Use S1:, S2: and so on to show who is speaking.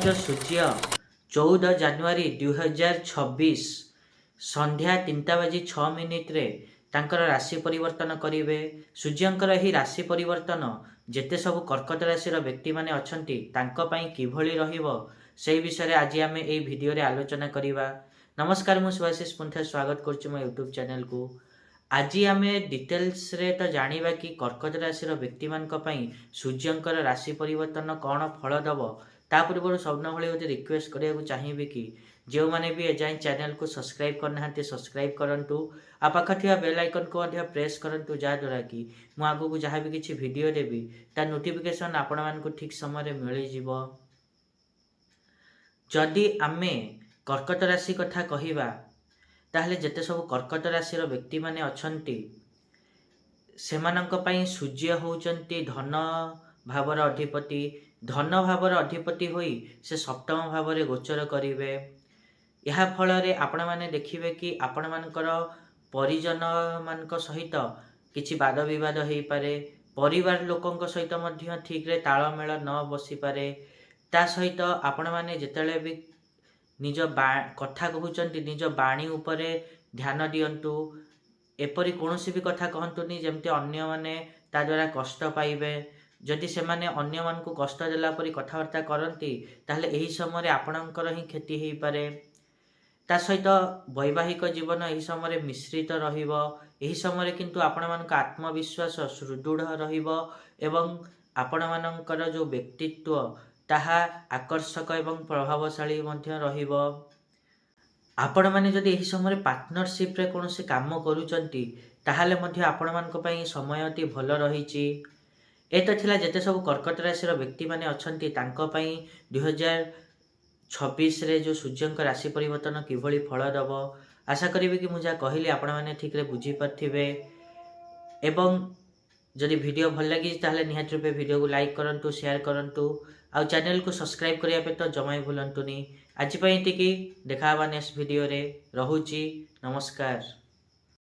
S1: आज सूर्य 14 ଜାନୁଆରୀ 2026 ସନ୍ଧ୍ୟା 3:06 ତାଙ୍କର ରାଶି ପରିବର୍ତ୍ତନ କରିବେ। ସୂର୍ଯ୍ୟଙ୍କର ଏହି ରାଶି ପରିବର୍ତ୍ତନ ଯେତେ ସବୁ କର୍କଟ ରାଶିର ବ୍ୟକ୍ତିମାନେ ଅଛନ୍ତି ତାଙ୍କ ପାଇଁ କିଭଳି ରହିବ ସେହି ବିଷୟରେ ଆଜି ଆମେ ଏହି ଭିଡ଼ିଓରେ ଆଲୋଚନା କରିବା। ନମସ୍କାର, ମୁଁ ସୁଭାଶିଷ ପୁଣ୍ଠା ସ୍ୱାଗତ କରୁଛି ମୋ ୟୁଟ୍ୟୁବ୍ ଚ୍ୟାନେଲକୁ। ଆଜି ଆମେ ଡିଟେଲ୍ସରେ ତ ଜାଣିବା କି କର୍କଟ ରାଶିର ବ୍ୟକ୍ତିମାନଙ୍କ ପାଇଁ ସୂର୍ଯ୍ୟଙ୍କର ରାଶି ପରିବର୍ତ୍ତନ କ'ଣ ଫଳ ଦେବ। ତା ପୂର୍ବରୁ ସବୁଭଳି ଗୋଟେ ରିକ୍ୱେଷ୍ଟ କରିବାକୁ ଚାହିଁବି କି ଯେଉଁମାନେ ବି ଏଯାଏଁ ଚ୍ୟାନେଲକୁ ସବସ୍କ୍ରାଇବ୍ କରିନାହାନ୍ତି ସବସ୍କ୍ରାଇବ୍ କରନ୍ତୁ। ଆଉ ପାଖରେ ଥିବା ବେଲ୍ ଆଇକନ୍କୁ ମଧ୍ୟ ପ୍ରେସ୍ କରନ୍ତୁ, ଯାହାଦ୍ୱାରା କି ମୁଁ ଆଗକୁ ଯାହା ବି କିଛି ଭିଡ଼ିଓ ଦେବି ତା ନୋଟିଫିକେସନ୍ ଆପଣମାନଙ୍କୁ ଠିକ୍ ସମୟରେ ମିଳିଯିବ। ଯଦି ଆମେ କର୍କଟ ରାଶି କଥା କହିବା ତାହେଲେ ଯେତେ ସବୁ କର୍କଟ ରାଶିର ବ୍ୟକ୍ତିମାନେ ଅଛନ୍ତି ସେମାନଙ୍କ ପାଇଁ ସୂର୍ଯ୍ୟ ହେଉଛନ୍ତି ଧନ ଭାବର ଅଧିପତି। ଧନ ଭାବର ଅଧିପତି ହୋଇ ସେ ସପ୍ତମ ଭାବରେ ଗୋଚର କରିବେ। ଏହା ଫଳରେ ଆପଣମାନେ ଦେଖିବେ କି ଆପଣମାନଙ୍କର ପରିଜନମାନଙ୍କ ସହିତ କିଛି ବାଦ ବିବାଦ ହୋଇପାରେ। ପରିବାର ଲୋକଙ୍କ ସହିତ ମଧ୍ୟ ଠିକ୍ରେ ତାଳମେଳ ନ ବସିପାରେ। ତା ସହିତ ଆପଣମାନେ ଯେତେବେଳେ ବି ନିଜ କଥା କହୁଛନ୍ତି ନିଜ ବାଣୀ ଉପରେ ଧ୍ୟାନ ଦିଅନ୍ତୁ। ଏପରି କୌଣସି ବି କଥା କହନ୍ତୁନି ଯେମିତି ଅନ୍ୟମାନେ ତା ଦ୍ୱାରା କଷ୍ଟ ପାଇବେ। ଯଦି ସେମାନେ ଅନ୍ୟମାନଙ୍କୁ କଷ୍ଟ ଦେଲା ପରି କଥାବାର୍ତ୍ତା କରନ୍ତି ତାହେଲେ ଏହି ସମୟରେ ଆପଣଙ୍କର ହିଁ କ୍ଷତି ହୋଇପାରେ। ତା ସହିତ ବୈବାହିକ ଜୀବନ ଏହି ସମୟରେ ମିଶ୍ରିତ ରହିବ। ଏହି ସମୟରେ କିନ୍ତୁ ଆପଣମାନଙ୍କ ଆତ୍ମବିଶ୍ୱାସ ସୁଦୃଢ଼ ରହିବ ଏବଂ ଆପଣମାନଙ୍କର ଯେଉଁ ବ୍ୟକ୍ତିତ୍ୱ ତାହା ଆକର୍ଷକ ଏବଂ ପ୍ରଭାବଶାଳୀ ମଧ୍ୟ ରହିବ। ଆପଣମାନେ ଯଦି ଏହି ସମୟରେ ପାର୍ଟନରସିପ୍ରେ କୌଣସି କାମ କରୁଛନ୍ତି ତାହେଲେ ମଧ୍ୟ ଆପଣମାନଙ୍କ ପାଇଁ ସମୟଟି ଭଲ ରହିଛି। ଏ ତ ଥିଲା ଯେତେ ସବୁ କର୍କଟ ରାଶିର ବ୍ୟକ୍ତିମାନେ ଅଛନ୍ତି ତାଙ୍କ ପାଇଁ 2026ରେ ଯେଉଁ ସୂର୍ଯ୍ୟଙ୍କ ରାଶି ପରିବର୍ତ୍ତନ କିଭଳି ଫଳ ଦେବ। ଆଶା କରିବି କି ମୁଁ ଯାହା କହିଲି ଆପଣମାନେ ଠିକ୍ରେ ବୁଝିପାରିଥିବେ। ଏବଂ ଯଦି ଭିଡ଼ିଓ ଭଲ ଲାଗିଛି ତାହେଲେ ନିହାତି ରୂପେ ଭିଡ଼ିଓକୁ ଲାଇକ୍ କରନ୍ତୁ, ସେୟାର କରନ୍ତୁ ଆଉ ଚ୍ୟାନେଲକୁ ସବସ୍କ୍ରାଇବ୍ କରିବା ପାଇଁ ତ ଜମା ବି ଭୁଲନ୍ତୁନି। ଆଜି ପାଇଁ ଏତିକି, ଦେଖା ହେବା ନେକ୍ସଟ ଭିଡ଼ିଓରେ। ରହୁଛି, ନମସ୍କାର।